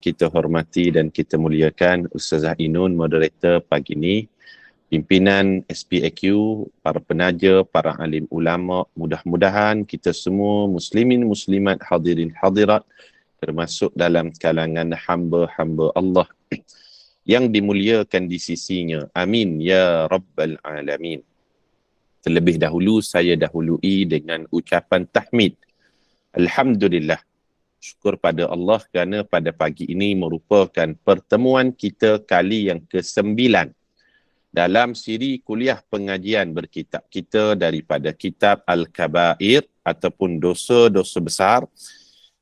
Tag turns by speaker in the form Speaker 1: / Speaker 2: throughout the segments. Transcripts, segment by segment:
Speaker 1: kita hormati dan kita muliakan Ustazah Inun, moderator pagi ini, pimpinan SPAQ, para penaja, para alim ulama, mudah-mudahan kita semua muslimin muslimat hadirin hadirat termasuk dalam kalangan hamba-hamba Allah yang dimuliakan di sisinya. Amin ya rabbal alamin. Terlebih dahulu saya dahului dengan ucapan tahmid. Alhamdulillah. Syukur pada Allah kerana pada pagi ini merupakan pertemuan kita kali yang ke-9 dalam siri kuliah pengajian berkitab kita daripada kitab Al-Kabair ataupun dosa-dosa besar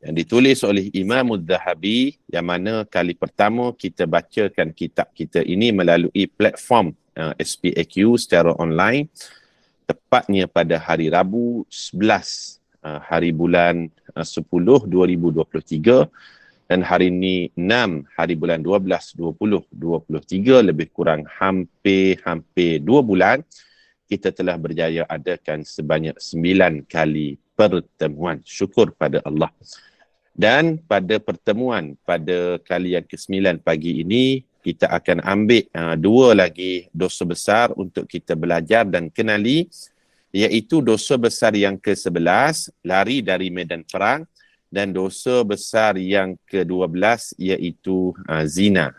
Speaker 1: yang ditulis oleh Imam Al-Zahabi, yang mana kali pertama kita bacakan kitab kita ini melalui platform SPAQ secara online, tepatnya pada hari Rabu 11 hari bulan 10 2023 dan hari ini 6 hari bulan 12 2023, lebih kurang hampir 2 bulan kita telah berjaya adakan sebanyak 9 kali pertemuan. Syukur pada Allah. Dan pada pertemuan pada kali yang ke-9 pagi ini kita akan ambil 2 lagi dosa besar untuk kita belajar dan kenali, iaitu dosa besar yang ke-11, lari dari medan perang, dan dosa besar yang ke-12 iaitu zina.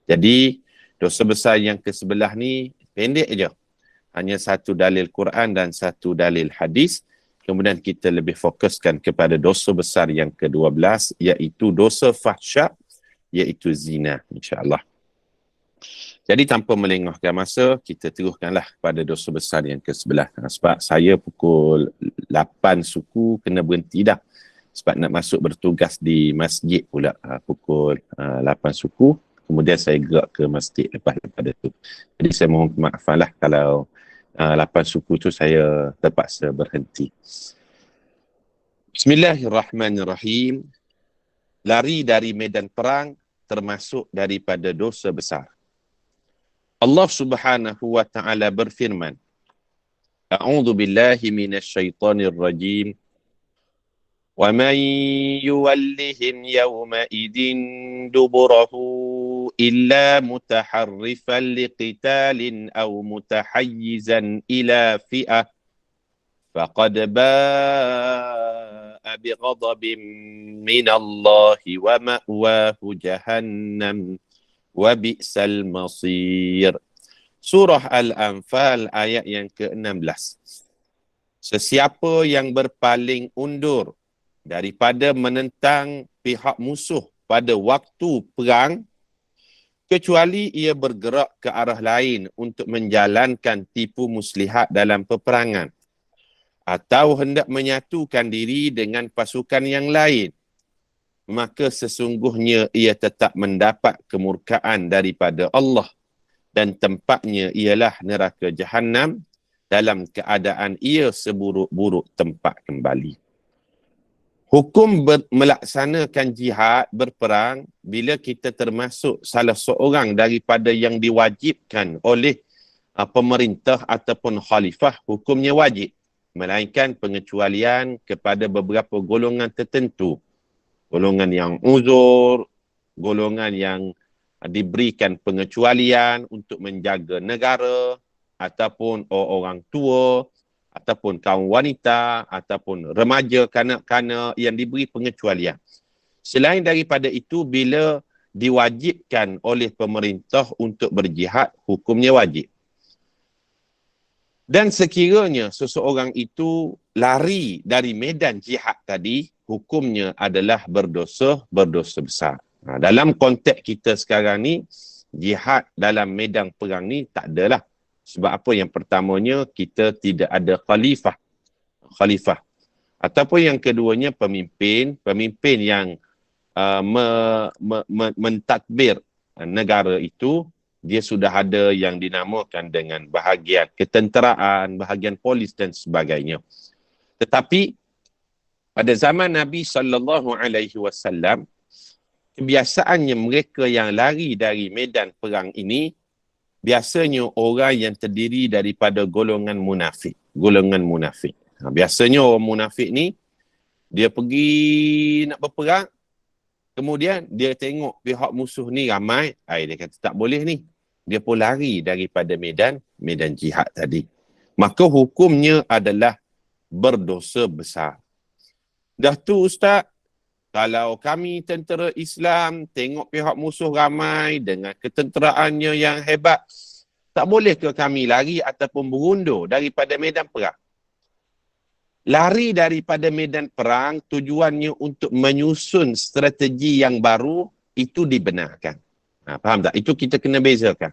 Speaker 1: Jadi dosa besar yang ke-11 ni pendek je. Hanya satu dalil Quran dan satu dalil hadis. Kemudian kita lebih fokuskan kepada dosa besar yang ke-12 iaitu dosa fahsya, iaitu zina, insya-Allah. Jadi tanpa melengahkan masa, kita teruskanlah pada dosa besar yang ke-11. Sebab saya pukul 8 suku kena berhenti dah. Sebab nak masuk bertugas di masjid pula pukul 8 suku. Kemudian saya gerak ke masjid lepas daripada tu. Jadi saya mohon maaflah kalau 8 suku tu saya terpaksa berhenti. Bismillahirrahmanirrahim. Lari dari medan perang termasuk daripada dosa besar. Allah Subhanahu wa taala berfirman, A'udzu billahi minasyaitonir rajim. Wa man yuwallihim yawma idin duburahu illa mutaharrifan liqitalin aw mutahayyizan ila fi'ah faqad ba'a bighadabin minallahi wa ma'wahu jahannam wa bi'sal masir. Surah Al-Anfal ayat yang ke-16. Sesiapa yang berpaling undur daripada menentang pihak musuh pada waktu perang, kecuali ia bergerak ke arah lain untuk menjalankan tipu muslihat dalam peperangan, atau hendak menyatukan diri dengan pasukan yang lain, maka sesungguhnya ia tetap mendapat kemurkaan daripada Allah dan tempatnya ialah neraka Jahannam dalam keadaan ia seburuk-buruk tempat kembali. Hukum melaksanakan jihad berperang bila kita termasuk salah seorang daripada yang diwajibkan oleh pemerintah ataupun khalifah, hukumnya wajib, melainkan pengecualian kepada beberapa golongan tertentu. Golongan yang uzur, golongan yang diberikan pengecualian untuk menjaga negara, ataupun orang tua, ataupun kaum wanita, ataupun remaja, kanak-kanak yang diberi pengecualian. Selain daripada itu, bila diwajibkan oleh pemerintah untuk berjihad, hukumnya wajib. Dan sekiranya seseorang itu lari dari medan jihad tadi, hukumnya adalah berdosa besar. Dalam konteks kita sekarang ni, jihad dalam medan perang ni tak adalah. Sebab apa? Yang pertamanya, kita tidak ada khalifah. Ataupun yang keduanya, pemimpin yang mentadbir negara itu, dia sudah ada yang dinamakan dengan bahagian ketenteraan, bahagian polis dan sebagainya. Tetapi pada zaman Nabi SAW, kebiasaannya mereka yang lari dari medan perang ini biasanya orang yang terdiri daripada golongan munafik. Biasanya orang munafik ni dia pergi nak berperang, Kemudian dia tengok pihak musuh ni ramai, dia kata tak boleh ni. Dia pun lari daripada medan jihad tadi. Maka hukumnya adalah berdosa besar. Dah tu Ustaz, kalau kami tentera Islam tengok pihak musuh ramai dengan ketenteraannya yang hebat, tak boleh ke kami lari ataupun berundur daripada medan perang? Lari daripada medan perang tujuannya untuk menyusun strategi yang baru, itu dibenarkan. Faham tak? Itu kita kena bezakan.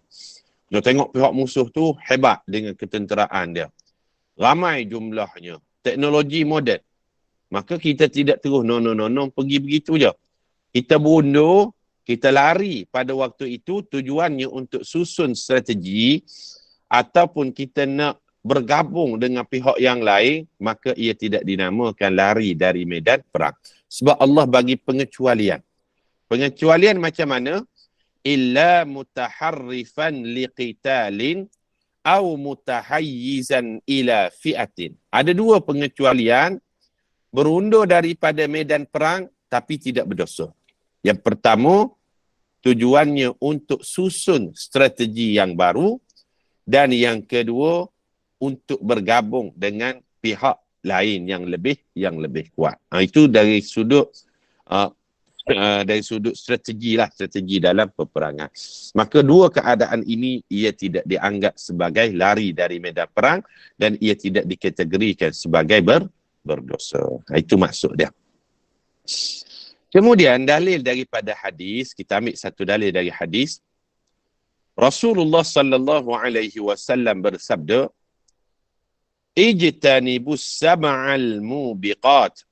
Speaker 1: Kita tengok pihak musuh tu hebat dengan ketenteraan dia. Ramai jumlahnya. Teknologi moden. Maka kita tidak terus no, pergi begitu je. Kita berundur, kita lari pada waktu itu tujuannya untuk susun strategi ataupun kita nak bergabung dengan pihak yang lain, maka ia tidak dinamakan lari dari medan perang. Sebab Allah bagi pengecualian. Pengecualian macam mana? Illa mutaharrifan liqitalin au mutahayyizan ila fi'atin. Ada dua pengecualian. Berundur daripada medan perang tapi tidak berdosa. Yang pertama, tujuannya untuk susun strategi yang baru, dan yang kedua untuk bergabung dengan pihak lain yang lebih kuat. Itu dari sudut strategi dalam peperangan. Maka dua keadaan ini ia tidak dianggap sebagai lari dari medan perang dan ia tidak dikategorikan sebagai berdosa. Itu maksud dia. Kemudian dalil daripada hadis, kita ambil satu dalil dari hadis. Rasulullah sallallahu alaihi wasallam bersabda, "Ijtanibus sab'al mubiqat."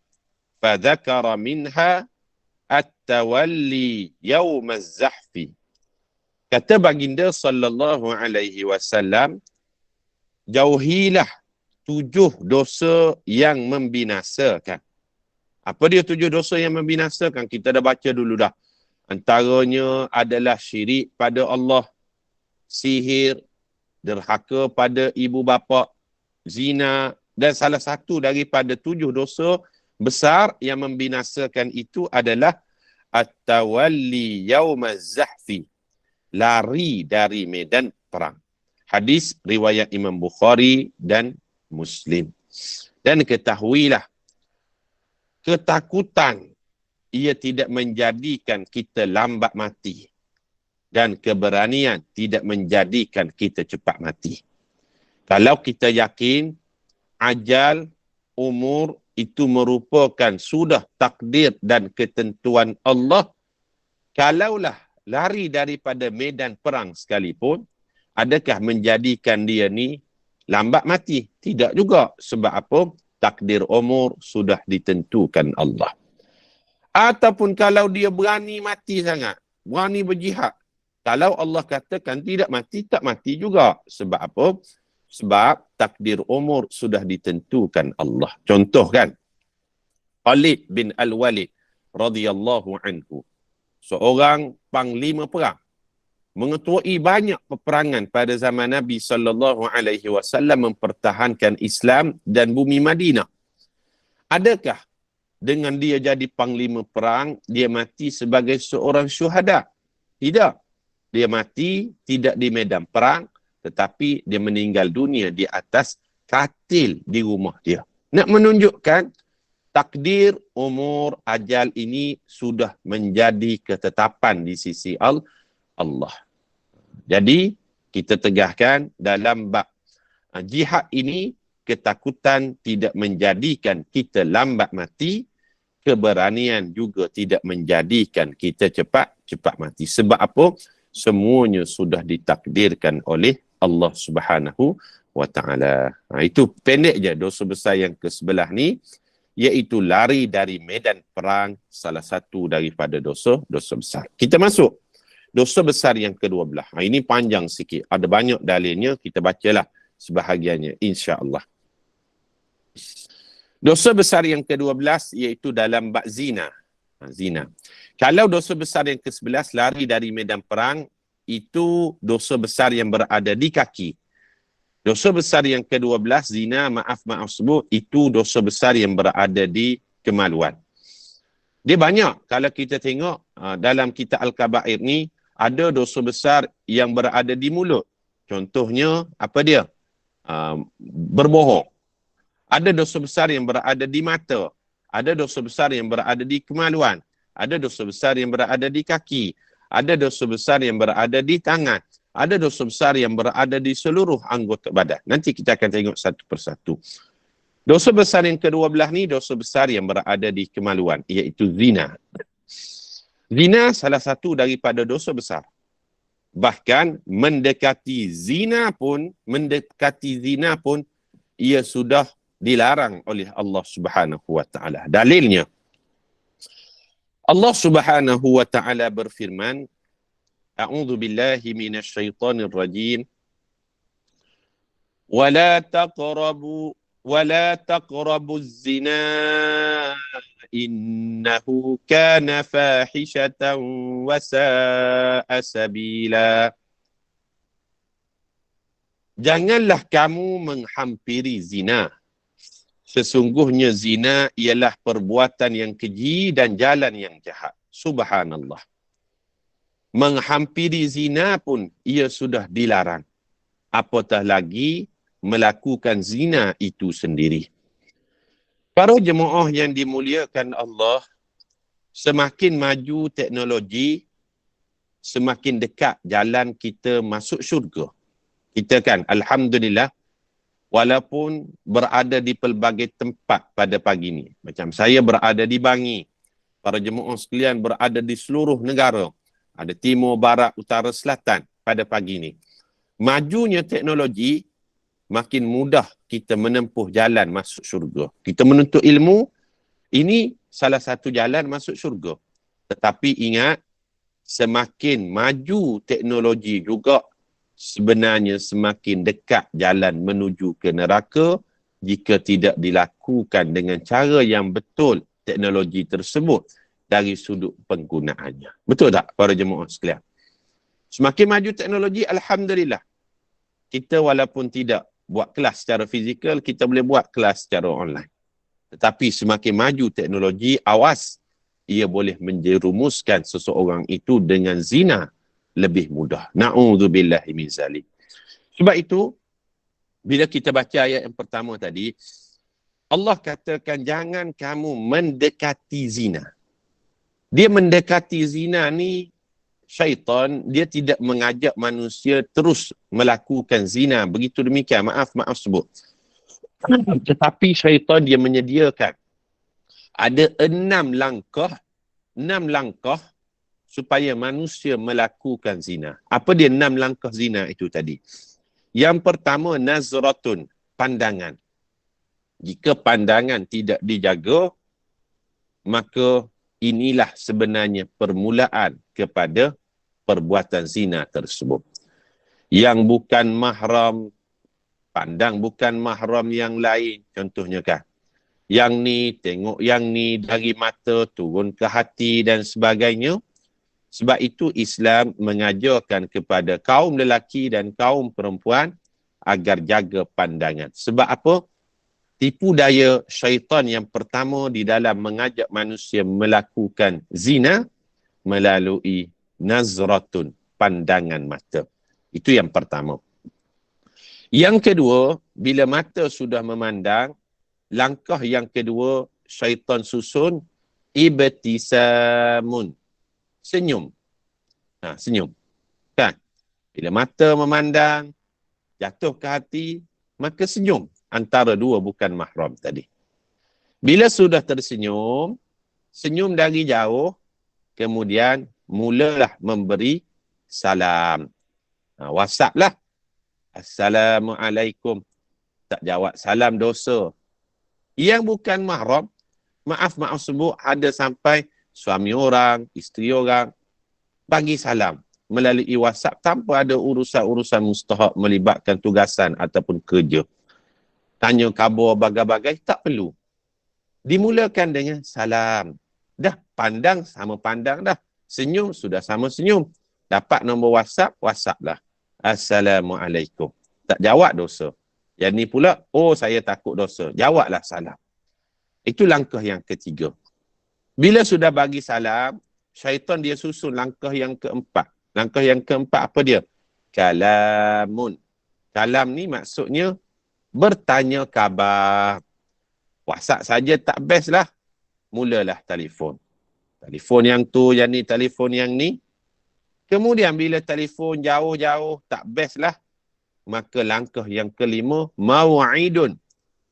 Speaker 1: Fadzakara minha at-tawalli yawm az-zahfi. Kata baginda sallallahu alaihi wasallam, jauhilah 7 dosa yang membinasakan. Apa dia 7 dosa yang membinasakan? Kita dah baca dulu dah. Antaranya adalah syirik pada Allah, sihir, derhaka pada ibu bapa, zina, dan salah satu daripada 7 dosa besar yang membinasakan itu adalah at-tawalli yaumaz zahfi, lari dari medan perang. Hadis riwayat Imam Bukhari dan Muslim. Dan ketahuilah, ketakutan ia tidak menjadikan kita lambat mati, dan keberanian tidak menjadikan kita cepat mati. Kalau kita yakin ajal, umur itu merupakan sudah takdir dan ketentuan Allah, kalaulah lari daripada medan perang sekalipun, adakah menjadikan dia ni lambat mati? Tidak juga. Sebab apa? Takdir umur sudah ditentukan Allah. Ataupun kalau dia berani mati sangat, berani berjihad, kalau Allah katakan tidak mati, tak mati juga. Sebab apa? Sebab takdir umur sudah ditentukan Allah. Contoh kan, Khalid bin Al-Walid radhiyallahu anhu, seorang panglima perang, mengetuai banyak peperangan pada zaman Nabi sallallahu alaihi wasallam, mempertahankan Islam dan bumi Madinah. Adakah dengan dia jadi panglima perang, dia mati sebagai seorang syuhada? Tidak. Dia mati tidak di medan perang, tetapi dia meninggal dunia di atas katil di rumah dia. Nak menunjukkan takdir umur ajal ini sudah menjadi ketetapan di sisi Allah. Jadi kita tegahkan dalam bab jihad ini, ketakutan tidak menjadikan kita lambat mati, keberanian juga tidak menjadikan kita cepat mati. Sebab apa? Semuanya sudah ditakdirkan oleh Allah Subhanahu wa ta'ala. Itu pendek je dosa besar yang ke-11 ni, iaitu lari dari medan perang, salah satu daripada dosa besar. Kita masuk dosa besar yang ke-12. Ini panjang sikit. Ada banyak dalilnya, kita bacalah sebahagiannya insya-Allah. Dosa besar yang ke-12 iaitu dalam bab zina. Zina. Kalau dosa besar yang ke-11 lari dari medan perang, itu dosa besar yang berada di kaki. Dosa besar yang ke-12 zina, maaf sebut, itu dosa besar yang berada di kemaluan. Dia banyak. Kalau kita tengok dalam kitab Al-Kabair ni, ada dosa besar yang berada di mulut. Contohnya, apa dia? Berbohong. Ada dosa besar yang berada di mata. Ada dosa besar yang berada di kemaluan. Ada dosa besar yang berada di kaki. Ada dosa besar yang berada di tangan. Ada dosa besar yang berada di seluruh anggota badan. Nanti kita akan tengok satu persatu. Dosa besar yang ke-12 ni, dosa besar yang berada di kemaluan, iaitu zina. Zina salah satu daripada dosa besar. Bahkan mendekati zina pun, ia sudah dilarang oleh Allah Subhanahu wa taala. Dalilnya, Allah Subhanahu wa taala berfirman, A'udzu billahi minasyaitonir rajim. Wala taqrabu az-zina innahu kana fahishatan wa sa'a sabila. Janganlah kamu menghampiri zina. Sesungguhnya zina ialah perbuatan yang keji dan jalan yang jahat. Subhanallah. Menghampiri zina pun ia sudah dilarang. Apatah lagi melakukan zina itu sendiri. Para jemaah yang dimuliakan Allah, semakin maju teknologi, semakin dekat jalan kita masuk syurga. Kita kan, alhamdulillah, walaupun berada di pelbagai tempat pada pagi ini. Macam saya berada di Bangi. Para jemaah sekalian berada di seluruh negara. Ada timur, barat, utara, selatan pada pagi ini. Majunya teknologi, makin mudah kita menempuh jalan masuk syurga. Kita menuntut ilmu, ini salah satu jalan masuk syurga. Tetapi ingat, semakin maju teknologi juga, sebenarnya semakin dekat jalan menuju ke neraka jika tidak dilakukan dengan cara yang betul teknologi tersebut dari sudut penggunaannya. Betul tak para jemaah sekalian? Semakin maju teknologi, alhamdulillah. Kita walaupun tidak buat kelas secara fizikal, kita boleh buat kelas secara online. Tetapi semakin maju teknologi, awas, ia boleh menjerumuskan seseorang itu dengan zina lebih mudah. Na'udzubillahi min zalik. Sebab itu, bila kita baca ayat yang pertama tadi, Allah katakan jangan kamu mendekati zina. Dia mendekati zina ni, syaitan, dia tidak mengajak manusia terus melakukan zina. Begitu demikian, maaf sebut. Tetapi syaitan dia menyediakan. Ada 6 langkah supaya manusia melakukan zina. Apa dia 6 langkah zina itu tadi? Yang pertama, nazratun, pandangan. Jika pandangan tidak dijaga, maka inilah sebenarnya permulaan kepada perbuatan zina tersebut. Yang bukan mahram, pandang bukan mahram yang lain, contohnya kan. Yang ni, tengok yang ni, dari mata turun ke hati dan sebagainya. Sebab itu Islam mengajarkan kepada kaum lelaki dan kaum perempuan agar jaga pandangan. Sebab apa? Tipu daya syaitan yang pertama di dalam mengajak manusia melakukan zina melalui nazratun, pandangan mata. Itu yang pertama. Yang kedua, bila mata sudah memandang, langkah yang kedua syaitan susun ibtisamun, senyum. Senyum. Kan? Bila mata memandang, jatuh ke hati, maka senyum. Antara dua bukan mahram tadi. Bila sudah tersenyum, senyum dari jauh, kemudian mulalah memberi salam. WhatsApp lah. Assalamualaikum. Tak jawab salam dosa. Yang bukan mahram, maaf sebut, ada sampai suami orang, isteri orang, bagi salam melalui WhatsApp tanpa ada urusan-urusan mustahak melibatkan tugasan ataupun kerja. Tanya khabar bagai-bagai, tak perlu. Dimulakan dengan salam. Dah pandang, sama pandang dah. Senyum, sudah sama senyum. Dapat nombor WhatsApp, WhatsApp lah. Assalamualaikum. Tak jawab dosa. Yang ni pula, oh saya takut dosa. Jawablah salam. Itu langkah yang ketiga. Bila sudah bagi salam, syaitan dia susun langkah yang keempat. Langkah yang keempat apa dia? Kalamun. Kalam ni maksudnya bertanya khabar. WhatsApp saja tak best lah. Mulalah telefon. Telefon yang tu, yang ni, telefon yang ni. Kemudian bila telefon jauh-jauh tak best lah. Maka langkah yang kelima, maw'idun.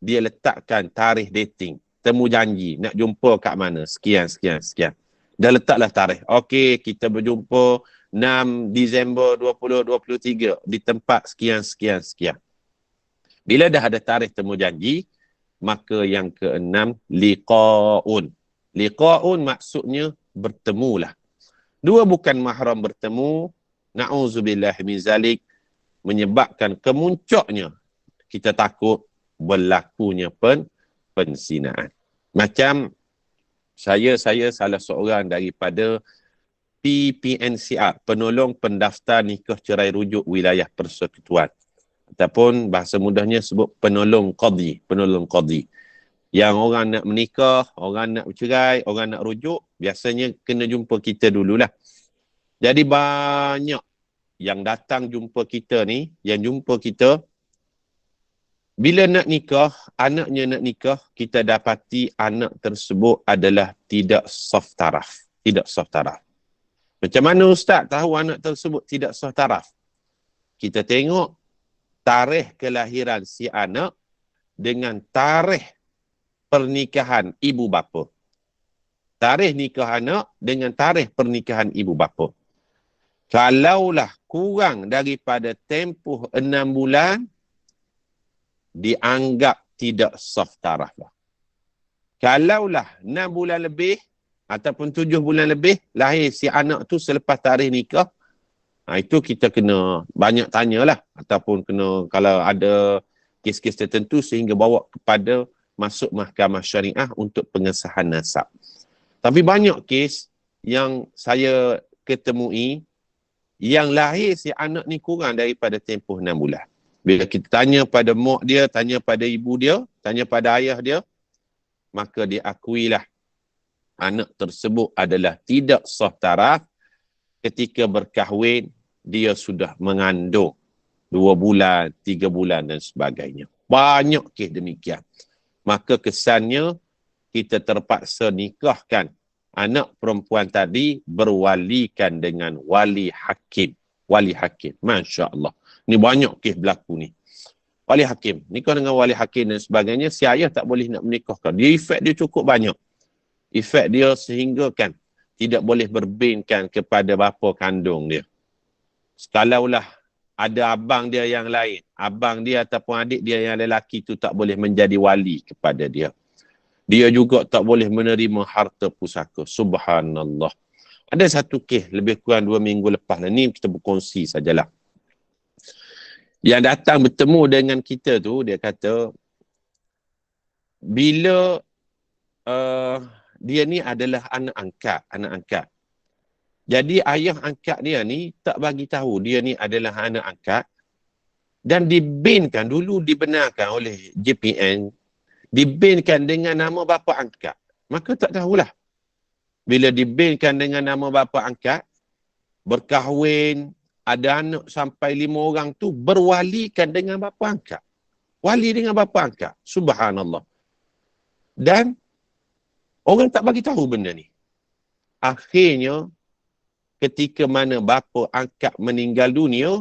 Speaker 1: Dia letakkan tarikh dating. Temu janji. Nak jumpa kat mana? Sekian, sekian, sekian. Dah letaklah tarikh. Okey, kita berjumpa 6 Disember 2023 di tempat sekian, sekian, sekian. Bila dah ada tarikh temu janji, maka yang keenam, liqa'un. Liqa'un maksudnya bertemulah. Dua bukan mahram bertemu, na'udzubillah min zalik, menyebabkan kemuncaknya kita takut berlakunya pensinaan. Macam saya salah seorang daripada PPNCR, penolong pendaftar nikah cerai rujuk wilayah persekutuan. Ataupun bahasa mudahnya sebut penolong qadhi. Yang orang nak menikah, orang nak bercerai, orang nak rujuk, biasanya kena jumpa kita dululah. Jadi banyak yang datang jumpa kita ni, yang jumpa kita, bila nak nikah, anaknya nak nikah, kita dapati anak tersebut adalah tidak saf taraf. Tidak saf taraf. Macam mana Ustaz tahu anak tersebut tidak sah taraf? Kita tengok tarikh kelahiran si anak dengan tarikh pernikahan ibu bapa. Tarikh nikah anak dengan tarikh pernikahan ibu bapa. Kalaulah kurang daripada tempoh 6 bulan, dianggap tidak sah taraf lah. Kalaulah 6 bulan lebih, ataupun 7 bulan lebih, lahir si anak tu selepas tarikh nikah, itu kita kena banyak tanyalah. Ataupun kena, kalau ada kes-kes tertentu sehingga bawa kepada masuk mahkamah syariah untuk pengesahan nasab. Tapi banyak kes yang saya ketemui, yang lahir si anak ni kurang daripada tempoh 6 bulan. Bila kita tanya pada mak dia, tanya pada ibu dia, tanya pada ayah dia, maka diakuilah anak tersebut adalah tidak sah taraf. Ketika berkahwin, dia sudah mengandung 2 bulan, 3 bulan dan sebagainya. Banyak kes demikian. Maka kesannya kita terpaksa nikahkan anak perempuan tadi, berwalikan dengan wali hakim. Wali hakim. Masya Allah. Ni banyak kes berlaku ni. Wali hakim. Nikah dengan wali hakim dan sebagainya, si ayah tak boleh nak menikahkan. Dia efek dia cukup banyak. Efek dia sehingga kan tidak boleh berbinkan kepada bapa kandung dia. Kalaulah ada abang dia yang lain, abang dia ataupun adik dia yang lelaki tu tak boleh menjadi wali kepada dia. Dia juga tak boleh menerima harta pusaka. Subhanallah. Ada satu kes lebih kurang 2 minggu lepas. Ni kita berkongsi sajalah. Yang datang bertemu dengan kita tu, dia kata, bila dia ni adalah anak angkat. Jadi ayah angkat dia ni tak bagi tahu dia ni adalah anak angkat, dan dibinkan, dulu dibenarkan oleh JPN, dibinkan dengan nama bapa angkat. Maka tak tahulah. Bila dibinkan dengan nama bapa angkat, berkahwin, ada anak sampai 5 orang tu berwalikan dengan bapa angkat. Wali dengan bapa angkat. Subhanallah. Dan orang tak bagi tahu benda ni. Akhirnya, ketika mana bapa angkat meninggal dunia,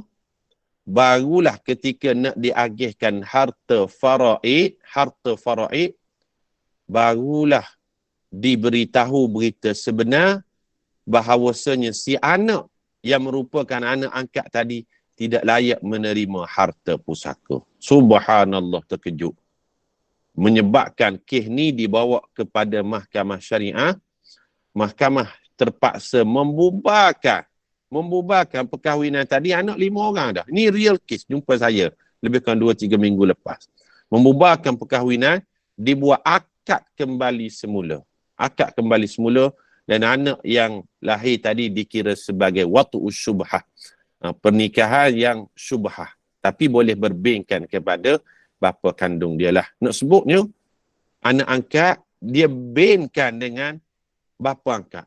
Speaker 1: barulah ketika nak diagihkan harta faraid, barulah diberitahu berita sebenar bahawasanya si anak yang merupakan anak angkat tadi tidak layak menerima harta pusaka. Subhanallah, terkejut. Menyebabkan kes ni dibawa kepada mahkamah syariah. Mahkamah terpaksa membubarkan perkahwinan tadi. Anak 5 orang dah. Ini real case, jumpa saya lebih kurang 2-3 minggu lepas. Membubarkan perkahwinan, dibuat akad kembali semula. Dan anak yang lahir tadi dikira sebagai watu'us syubhah. Pernikahan yang syubhah. Tapi boleh berbinkan kepada bapa kandung dia lah. Nak sebutnya, anak angkat, dia binkan dengan bapa angkat.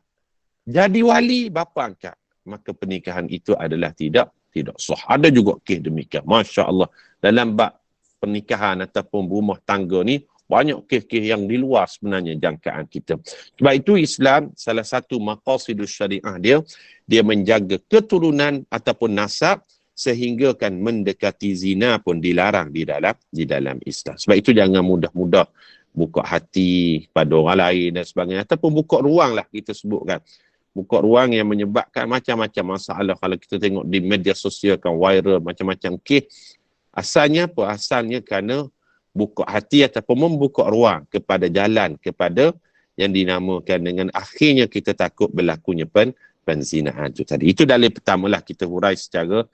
Speaker 1: Jadi wali, bapa angkat. Maka pernikahan itu adalah tidak sah. Ada juga kes demikian. Masya Allah. Dalam bab pernikahan ataupun rumah tangga ni, banyak kes-kes yang di luar sebenarnya jangkaan kita. Sebab itu Islam, salah satu maqasidus syariah dia menjaga keturunan ataupun nasab, sehingga kan mendekati zina pun dilarang di dalam Islam. Sebab itu jangan mudah-mudah buka hati pada orang lain dan sebagainya. Ataupun buka ruang lah kita sebutkan. Buka ruang yang menyebabkan macam-macam masalah. Kalau kita tengok di media sosial kan viral macam-macam kes. Asalnya apa? Asalnya kerana buka hati ataupun membuka ruang kepada jalan, kepada yang dinamakan dengan akhirnya kita takut berlakunya penzinaan itu tadi. Itu dalil pertamalah, kita hurai secara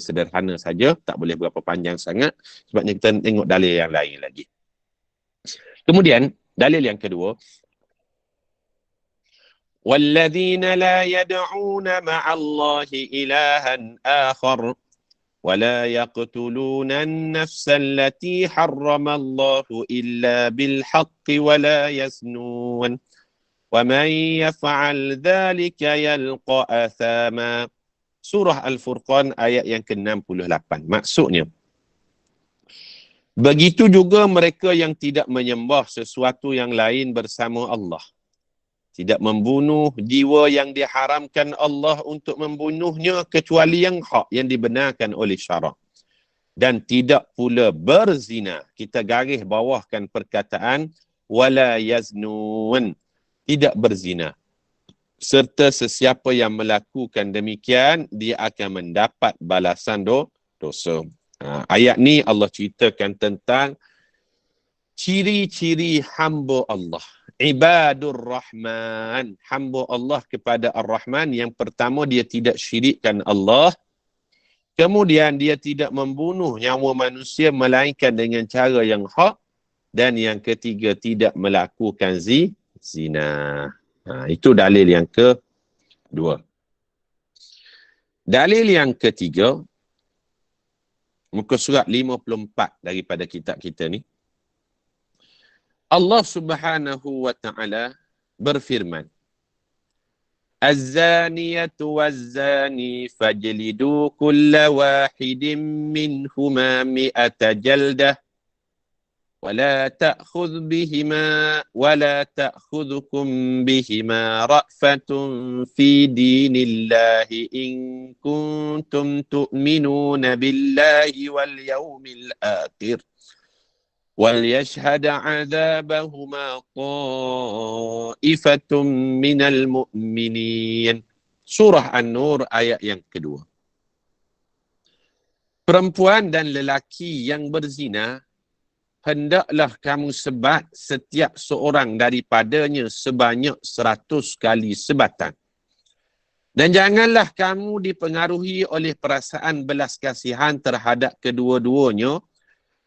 Speaker 1: sederhana saja, tak boleh berapa panjang sangat sebabnya kita tengok dalil yang lain lagi. Kemudian dalil yang kedua, وَالَّذِينَ لَا يَدْعُونَ مَعَ اللَّهِ إِلَهًا آخَرَ وَلَا يَقْتُلُونَ النَّفْسَ الَّتِي حَرَّمَ اللَّهُ إِلَّا بِالْحَقِّ وَلَا يَزْنُونَ وَمَنْ يَفْعَلْ ذَلِكَ يَلْقَ أَثَامًا. Surah Al-Furqan ayat yang ke-68. Maksudnya, begitu juga mereka yang tidak menyembah sesuatu yang lain bersama Allah. Tidak membunuh jiwa yang diharamkan Allah untuk membunuhnya kecuali yang hak, yang dibenarkan oleh syarak. Dan tidak pula berzina. Kita garis bawahkan perkataan wala yaznun. Tidak berzina. Serta sesiapa yang melakukan demikian, dia akan mendapat balasan dosa. Ayat ni Allah ceritakan tentang ciri-ciri hamba Allah. Ibadur Rahman. Hamba Allah kepada Ar-Rahman. Yang pertama, dia tidak syirikkan Allah. Kemudian, dia tidak membunuh nyawa manusia melainkan dengan cara yang hak. Dan yang ketiga, tidak melakukan zina. Itu dalil yang kedua. Dalil yang ketiga, muka surat 54 daripada kitab kita ni. Allah Subhanahu wa ta'ala berfirman, Az-zaniyatu waz-zani fajlidu kulla wahidin minhuma mi'ata jaldah ولا تأخذكم بهما رأفة في دين الله إن كنتم تؤمنون بالله واليوم الآخر وَلْيَشْهَدَ عَذَابَهُمَا طَائِفَةٌ مِّنَ الْمُؤْمِنِينَ. Surah An-Nur ayat yang kedua. Perempuan dan lelaki yang berzina, hendaklah kamu sebat setiap seorang daripadanya sebanyak 100 kali sebatan. Dan janganlah kamu dipengaruhi oleh perasaan belas kasihan terhadap kedua-duanya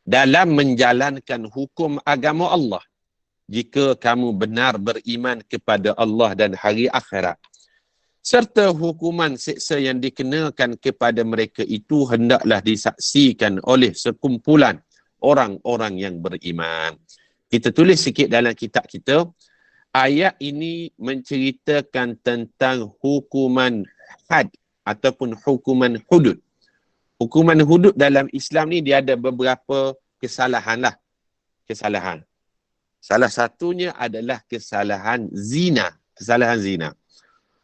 Speaker 1: dalam menjalankan hukum agama Allah, jika kamu benar beriman kepada Allah dan hari akhirat. Serta hukuman seksa yang dikenakan kepada mereka itu hendaklah disaksikan oleh sekumpulan orang-orang yang beriman. Kita tulis sikit dalam kitab kita, ayat ini menceritakan tentang hukuman had ataupun hukuman hudud. Hukuman hudud dalam Islam ni dia ada beberapa kesalahan lah. Kesalahan. Salah satunya adalah kesalahan zina. Kesalahan zina.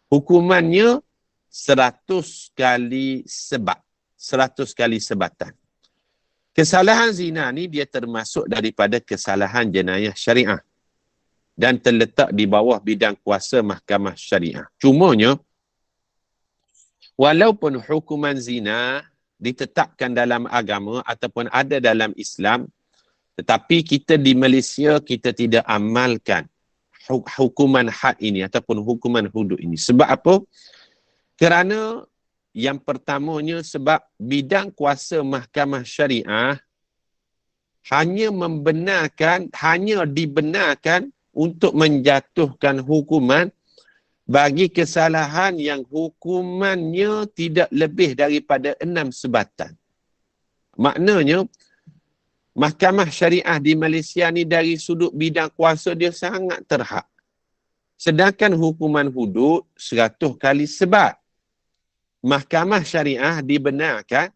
Speaker 1: Hukumannya 100 kali sebat. 100 kali sebatan. Kesalahan zina ni dia termasuk daripada kesalahan jenayah syariah. Dan terletak di bawah bidang kuasa mahkamah syariah. Cumanya, walaupun hukuman zina ditetapkan dalam agama ataupun ada dalam Islam, tetapi kita di Malaysia kita tidak amalkan hukuman had ini ataupun hukuman hudud ini. Sebab apa? Kerana yang pertamanya sebab bidang kuasa mahkamah syariah hanya dibenarkan untuk menjatuhkan hukuman bagi kesalahan yang hukumannya tidak lebih daripada 6 sebatan. Maknanya, mahkamah syariah di Malaysia ni dari sudut bidang kuasa dia sangat terhad. Sedangkan hukuman hudud 100 kali sebat. Mahkamah syariah dibenarkan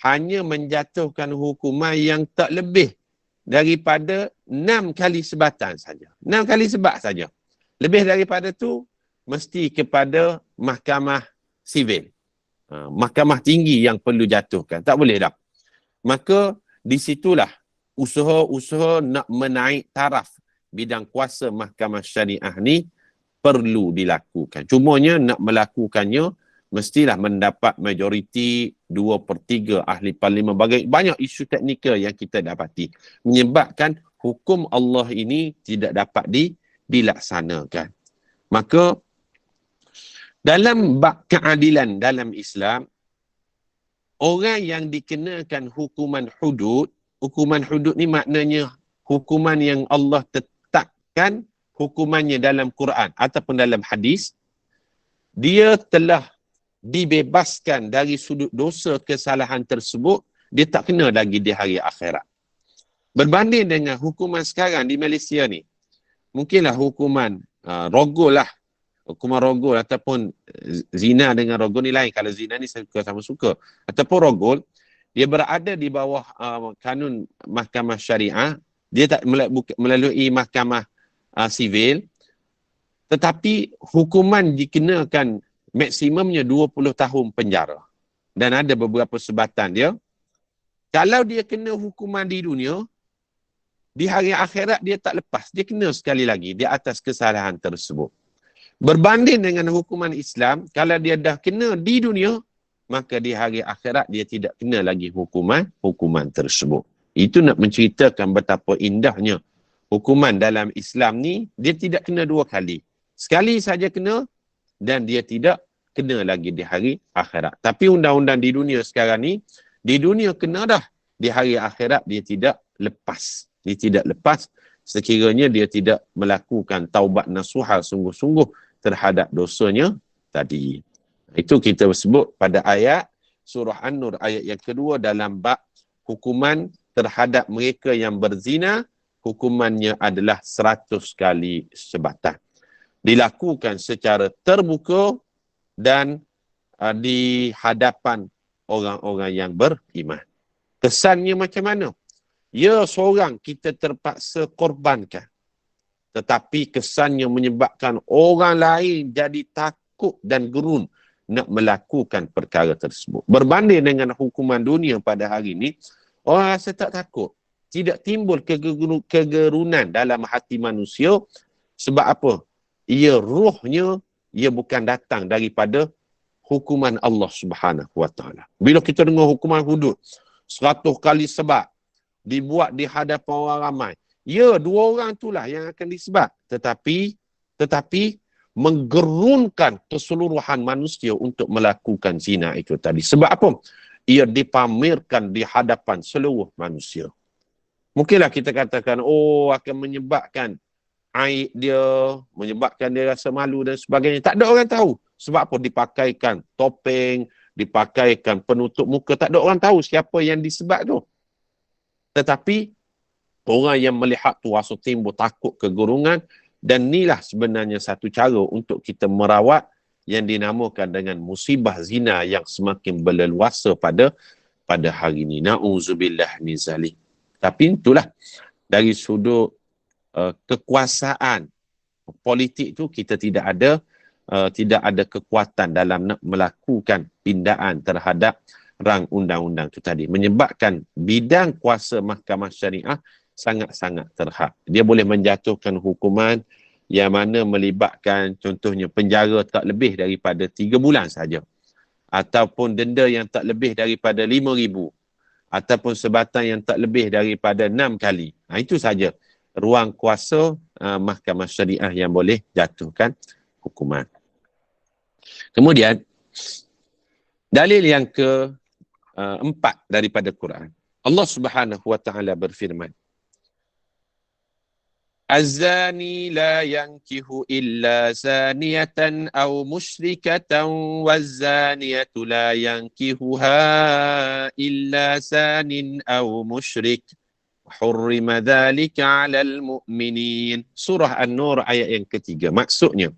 Speaker 1: hanya menjatuhkan hukuman yang tak lebih daripada 6 kali sebatan saja. 6 kali sebat saja. Lebih daripada tu mesti kepada mahkamah sivil. Mahkamah tinggi yang perlu jatuhkan. Tak boleh dah. Maka di situlah usaha-usaha nak menaik taraf bidang kuasa mahkamah syariah ni perlu dilakukan. Cumanya nak melakukannya mestilah mendapat majoriti 2/3 ahli parlimen. Banyak isu teknikal yang kita dapati menyebabkan hukum Allah ini tidak dapat dilaksanakan. Maka dalam bab keadilan dalam Islam, orang yang dikenakan hukuman hudud ni maknanya hukuman yang Allah tetapkan hukumannya dalam Quran ataupun dalam hadis, dia telah dibebaskan dari sudut dosa kesalahan tersebut, dia tak kena lagi di hari akhirat. Berbanding dengan hukuman sekarang di Malaysia ni, mungkinlah hukuman rogol lah, hukuman rogol ataupun zina dengan rogol ni lain. Kalau zina ni suka sama suka, ataupun rogol, dia berada di bawah kanun mahkamah syariah, dia tak melalui mahkamah sivil, tetapi hukuman dikenakan maksimumnya 20 tahun penjara. Dan ada beberapa sebatan dia. Kalau dia kena hukuman di dunia, di hari akhirat dia tak lepas. Dia kena sekali lagi di atas kesalahan tersebut. Berbanding dengan hukuman Islam, kalau dia dah kena di dunia, maka di hari akhirat dia tidak kena lagi hukuman tersebut. Itu nak menceritakan betapa indahnya hukuman dalam Islam ni, dia tidak kena 2 kali. Sekali saja kena, dan dia tidak kena lagi di hari akhirat. Tapi undang-undang di dunia sekarang ni, di dunia kena dah, di hari akhirat dia tidak lepas. Dia tidak lepas sekiranya dia tidak melakukan taubat nasuha sungguh-sungguh terhadap dosanya tadi. Itu kita sebut pada ayat surah An-Nur ayat yang kedua dalam bab hukuman terhadap mereka yang berzina, hukumannya adalah 100 kali sebatan. Dilakukan secara terbuka dan di hadapan orang-orang yang beriman. Kesannya macam mana? Ya, seorang kita terpaksa korbankan. Tetapi kesannya menyebabkan orang lain jadi takut dan gerun nak melakukan perkara tersebut. Berbanding dengan hukuman dunia pada hari ini, orang rasa tak takut. Tidak timbul kegerunan dalam hati manusia. Sebab apa? Ia ruhnya, ia bukan datang daripada hukuman Allah Subhanahu Wa Taala. Bila kita dengar hukuman hudud 100 kali sebat dibuat di hadapan orang ramai, ya, 2 orang itulah yang akan disebat, tetapi menggerunkan keseluruhan manusia untuk melakukan zina itu tadi. Sebab apa? Ia dipamerkan di hadapan seluruh manusia. Mungkinlah kita katakan, akan menyebabkan aib dia, menyebabkan dia rasa malu dan sebagainya. Tak ada orang tahu. Sebab apa? Dipakaikan topeng, dipakaikan penutup muka. Tak ada orang tahu siapa yang disebat tu. Tetapi orang yang melihat tu rasa timbul takut kegurungan, dan inilah sebenarnya satu cara untuk kita merawat yang dinamakan dengan musibah zina yang semakin berleluasa pada hari ini. Na'udzubillah min zalik. Tapi itulah dari sudut kekuasaan politik tu, kita tidak ada kekuatan dalam nak melakukan pindaan terhadap rang undang-undang itu tadi, menyebabkan bidang kuasa mahkamah syariah sangat-sangat terhad. Dia boleh menjatuhkan hukuman yang mana melibatkan contohnya penjara tak lebih daripada 3 bulan saja, ataupun denda yang tak lebih daripada 5,000, ataupun sebatan yang tak lebih daripada 6 kali. Itu saja ruang kuasa mahkamah syariah yang boleh jatuhkan hukuman. Kemudian dalil yang keempat daripada Quran, Allah Subhanahu Wa Taala berfirman, Az-zani la yankihu illa zaniyatan aw musyrikatan waz-zaniyatu la yankihuha illa zanin aw musyrik hurrima dzalika 'alal mu'minin. Surah An-Nur ayat yang ketiga. Maksudnya,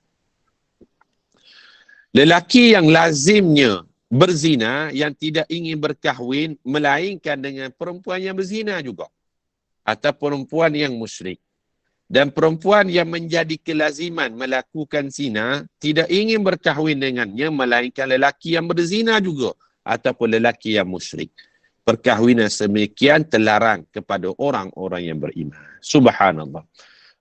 Speaker 1: lelaki yang lazimnya berzina, yang tidak ingin berkahwin, melainkan dengan perempuan yang berzina juga, atau perempuan yang musyrik. Dan perempuan yang menjadi kelaziman melakukan zina, tidak ingin berkahwin dengannya, melainkan lelaki yang berzina juga, ataupun lelaki yang musyrik. Perkahwinan semikian terlarang kepada orang-orang yang beriman. Subhanallah.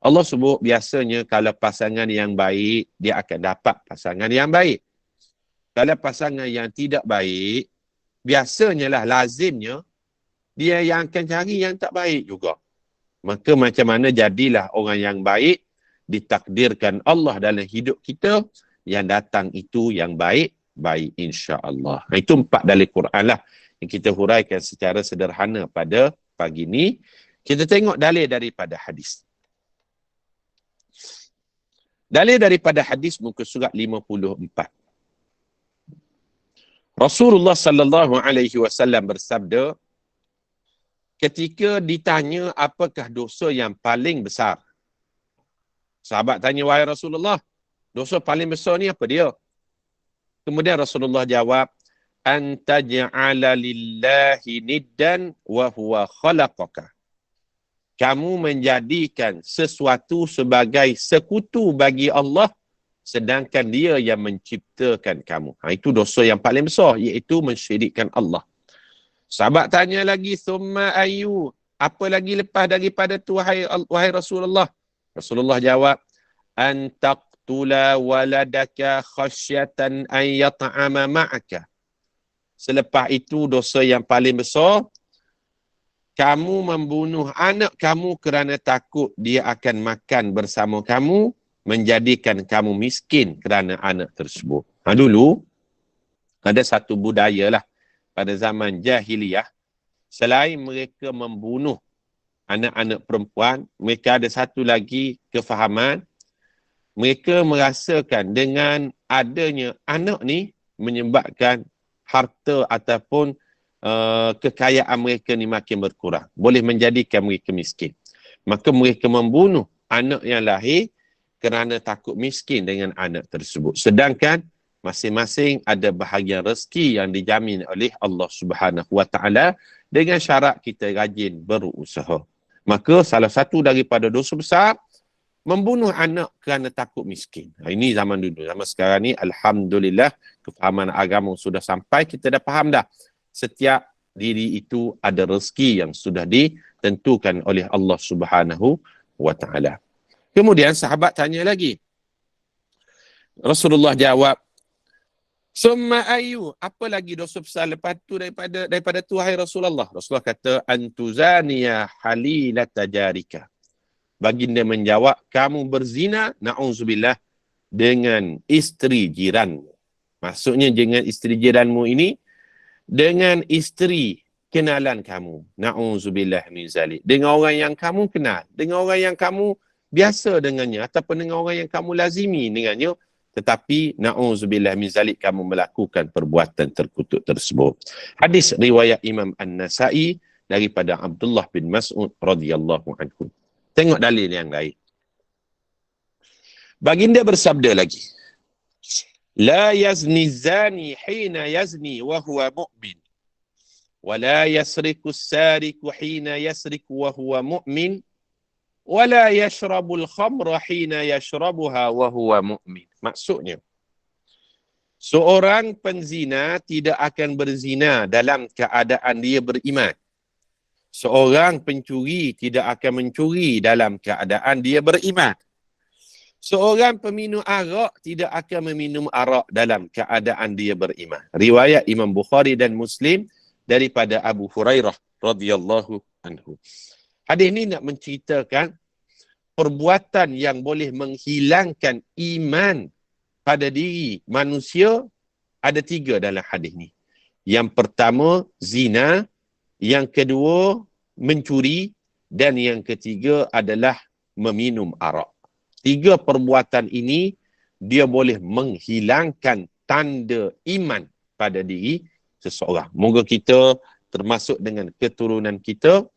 Speaker 1: Allah sebut biasanya kalau pasangan yang baik, dia akan dapat pasangan yang baik. Kalau pasangan yang tidak baik, biasanya lah, lazimnya, dia yang akan cari yang tak baik juga. Maka macam mana jadilah orang yang baik, ditakdirkan Allah dalam hidup kita, yang datang itu yang baik, baik insya-Allah. Itu 4 dalil Quran lah yang kita huraikan secara sederhana pada pagi ini. Kita tengok dalil daripada hadis. Dalil daripada hadis muka surat 54. Rasulullah sallallahu alaihi wasallam bersabda, ketika ditanya apakah dosa yang paling besar. Sahabat tanya, wahai Rasulullah, dosa paling besar ni apa dia? Kemudian Rasulullah jawab, antaj'ala lillahi niddan wa huwa khalaqaka. Kamu menjadikan sesuatu sebagai sekutu bagi Allah, sedangkan dia yang menciptakan kamu. Itu dosa yang paling besar, iaitu mensyirikkan Allah. Sahabat tanya lagi, summa ayu, apa lagi lepas daripada tu wahai Rasulullah? Rasulullah jawab, an taqtula waladaka khasyatan an yat'ama ma'aka. Selepas itu dosa yang paling besar, kamu membunuh anak kamu kerana takut dia akan makan bersama kamu, menjadikan kamu miskin kerana anak tersebut. Dulu ada satu budaya lah pada zaman jahiliyah, selain mereka membunuh anak-anak perempuan, mereka ada satu lagi kefahaman. Mereka merasakan dengan adanya anak ni menyebabkan harta ataupun kekayaan mereka ni makin berkurang, boleh menjadikan mereka miskin. Maka mereka membunuh anak yang lahir kerana takut miskin dengan anak tersebut. Sedangkan masing-masing ada bahagian rezeki yang dijamin oleh Allah Subhanahu Wa Taala dengan syarat kita rajin berusaha. Maka salah satu daripada dosa besar, membunuh anak kerana takut miskin. Ini zaman dulu. Zaman sekarang ni, alhamdulillah, kefahaman agama sudah sampai, kita dah faham dah. Setiap diri itu ada rezeki yang sudah ditentukan oleh Allah Subhanahu Wa Taala. Kemudian sahabat tanya lagi. Rasulullah jawab, summa ayu, apa lagi dosa besar lepas tu daripada tu wahai Rasulullah? Rasulullah kata, antuzaniya halilata jarika. Baginda menjawab, kamu berzina, na'udzubillah, dengan isteri jiranmu. Maksudnya dengan isteri jiranmu ini, dengan isteri kenalan kamu. Na'udzubillah min zalik. Dengan orang yang kamu kenal, dengan orang yang kamu biasa dengannya, ataupun dengan orang yang kamu lazimi dengannya, tetapi na'udzubillah min zalik, kamu melakukan perbuatan terkutuk tersebut. Hadis riwayat Imam An-Nasa'i daripada Abdullah bin Mas'ud radhiyallahu anhu. Tengok dalil yang lain. Baginda bersabda lagi, la yazni zani hina yazni wa huwa mu'min, wa la yasriku sariku hina yasriku wa huwa mu'min, wa la yashrabul khamra hina yashrabuha wa huwa mu'min. Maksudnya, seorang penzina tidak akan berzina dalam keadaan dia beriman. Seorang pencuri tidak akan mencuri dalam keadaan dia beriman. Seorang peminum arak tidak akan meminum arak dalam keadaan dia beriman. Riwayat Imam Bukhari dan Muslim daripada Abu Hurairah radhiyallahu anhu. Hadis ini nak menceritakan perbuatan yang boleh menghilangkan iman pada diri manusia. Ada 3 dalam hadis ni. Yang pertama, zina. Yang kedua, mencuri. Dan yang ketiga adalah meminum arak. 3 perbuatan ini, dia boleh menghilangkan tanda iman pada diri seseorang. Moga kita termasuk dengan keturunan kita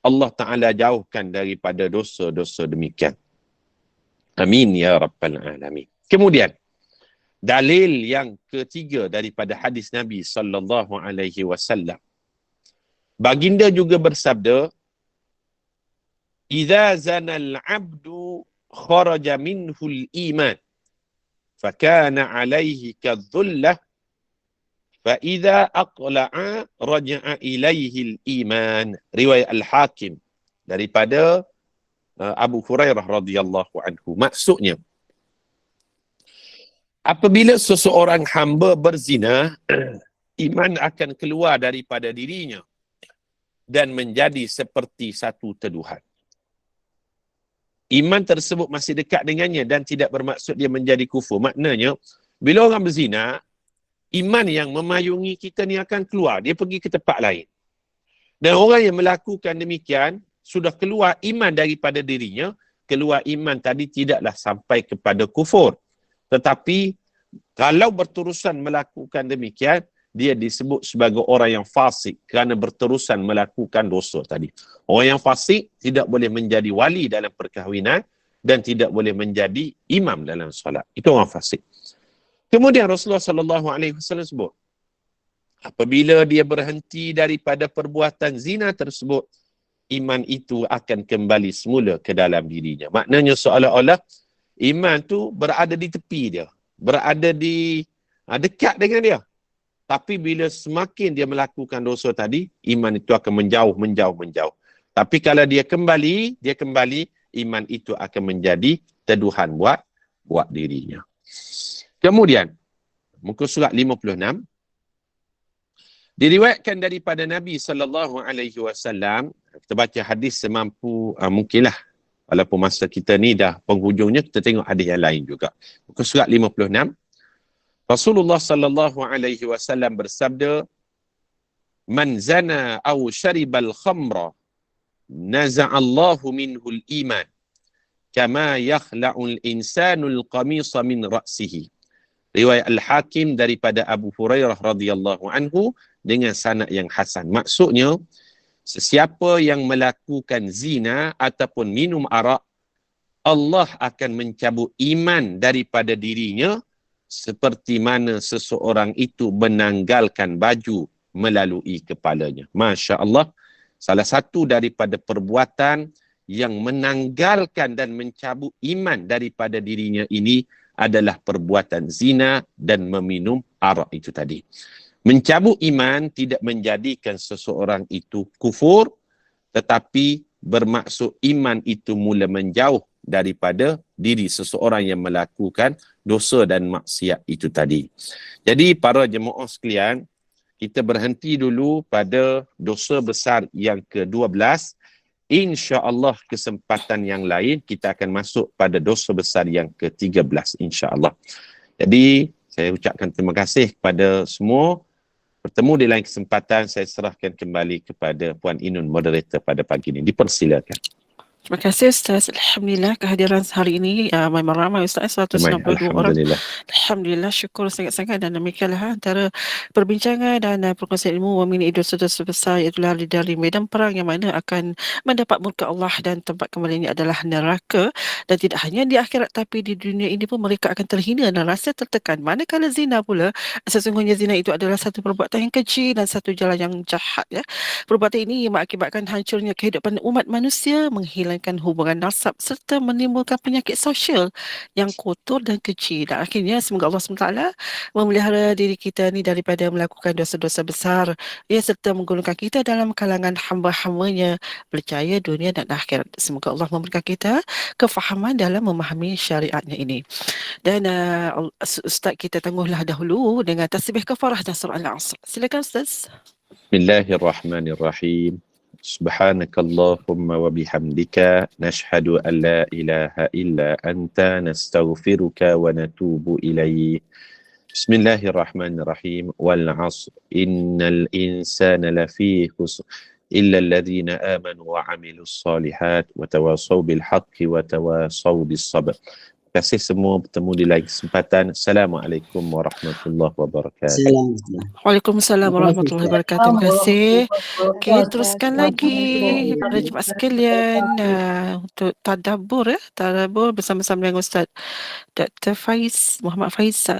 Speaker 1: Allah Ta'ala jauhkan daripada dosa-dosa demikian. Amin ya Rabbal Alamin. Kemudian, dalil yang ketiga daripada hadis Nabi sallallahu alaihi wasallam. Baginda juga bersabda, "Idza zana al-'abdu kharaja minhu al-iman, fakana 'alaihi kadh-dhullah, fa idza aqla'a raja'a ilaihi al-iman." Riwayat Al-Hakim daripada Abu Hurairah radhiyallahu anhu. Maksudnya, apabila seseorang hamba berzina, iman akan keluar daripada dirinya dan menjadi seperti satu teduhan. Iman tersebut masih dekat dengannya dan tidak bermaksud dia menjadi kufur. Maknanya, bila orang berzina, iman yang memayungi kita ni akan keluar. Dia pergi ke tempat lain. Dan orang yang melakukan demikian, sudah keluar iman daripada dirinya, keluar iman tadi tidaklah sampai kepada kufur. Tetapi, kalau berterusan melakukan demikian, dia disebut sebagai orang yang fasik kerana berterusan melakukan dosa tadi. Orang yang fasik tidak boleh menjadi wali dalam perkahwinan dan tidak boleh menjadi imam dalam solat. Itu orang fasik. Kemudian Rasulullah SAW sebut, apabila dia berhenti daripada perbuatan zina tersebut, iman itu akan kembali semula ke dalam dirinya. Maknanya seolah-olah iman tu berada di tepi dia, berada di dekat dengan dia. Tapi bila semakin dia melakukan dosa tadi, iman itu akan menjauh. Tapi kalau dia kembali, iman itu akan menjadi teduhan buat dirinya. Kemudian, muka surat 56, diriwayatkan daripada Nabi SAW, kita baca hadis semampu mungkinlah, walaupun masa kita ni dah penghujungnya, kita tengok hadis yang lain juga. Muka surat 56, Rasulullah sallallahu alaihi wasallam bersabda, "Man zana aw syaribal khamra, naza'allahu minhul iman, kama yakhla'ul insanul qamisa min ra'sihi." Riwayat Al-Hakim daripada Abu Hurairah radhiyallahu anhu dengan sanad yang hasan. Maksudnya, sesiapa yang melakukan zina ataupun minum arak, Allah akan mencabut iman daripada dirinya seperti mana seseorang itu menanggalkan baju melalui kepalanya. Masya Allah, salah satu daripada perbuatan yang menanggalkan dan mencabut iman daripada dirinya ini adalah perbuatan zina dan meminum arak itu tadi. Mencabut iman tidak menjadikan seseorang itu kufur, tetapi bermaksud iman itu mula menjauh daripada diri seseorang yang melakukan dosa dan maksiat itu tadi. Jadi para jemaah sekalian, kita berhenti dulu pada dosa besar yang ke-12. InsyaAllah kesempatan yang lain kita akan masuk pada dosa besar yang ke-13 insyaAllah. Jadi saya ucapkan terima kasih kepada semua. Bertemu di lain kesempatan, saya serahkan kembali kepada Puan Inun, moderator pada pagi ini. Dipersilakan.
Speaker 2: Terima kasih Ustaz. Alhamdulillah kehadiran hari ini memang ramai Ustaz, 192 orang. Alhamdulillah, syukur sangat-sangat. Dan demikianlah antara perbincangan dan perkongsian ilmu mengenai dosa-dosa besar, iaitu lari dari medan perang yang mana akan mendapat murka Allah dan tempat kembalinya adalah neraka. Dan tidak hanya di akhirat tapi di dunia ini pun mereka akan terhina dan rasa tertekan. Manakala zina pula, sesungguhnya zina itu adalah satu perbuatan yang kecil dan satu jalan yang jahat. Ya. Perbuatan ini mengakibatkan hancurnya kehidupan umat manusia, menghilangkan hubungan nasab serta menimbulkan penyakit sosial yang kotor dan kecil. Dan akhirnya semoga Allah SWT memelihara diri kita ni daripada melakukan dosa-dosa besar, ya, serta menggolongkan kita dalam kalangan hamba-hambanya percaya dunia dan akhirat. Semoga Allah memberikan kita kefahaman dalam memahami syariatnya ini. Dan Ustaz, kita tangguhlah dahulu dengan tasbih kafarah dan surah Al-Asr. Silakan Ustaz.
Speaker 1: Bismillahirrahmanirrahim. Subhanakallahumma wa bihamdika nashhadu an la ilaha illa anta nastaghfiruka wa natubu ilaih. Bismillahirrahmanirrahim. Wal 'asr innal insana lafi khusr illa alladhina amanu wa 'amilus solihat wa tawassaw bil haqqi wa tawassaw bis sabr. Terima kasih semua, bertemu di lain kesempatan. Assalamualaikum warahmatullahi wabarakatuh.
Speaker 2: Waalaikumsalam warahmatullahi wabarakatuh. Terima kasih. Okey, teruskan lagi para jemaah sekalian untuk tadabbur bersama-sama dengan Ustaz Dr. Faiz Muhammad Faisal.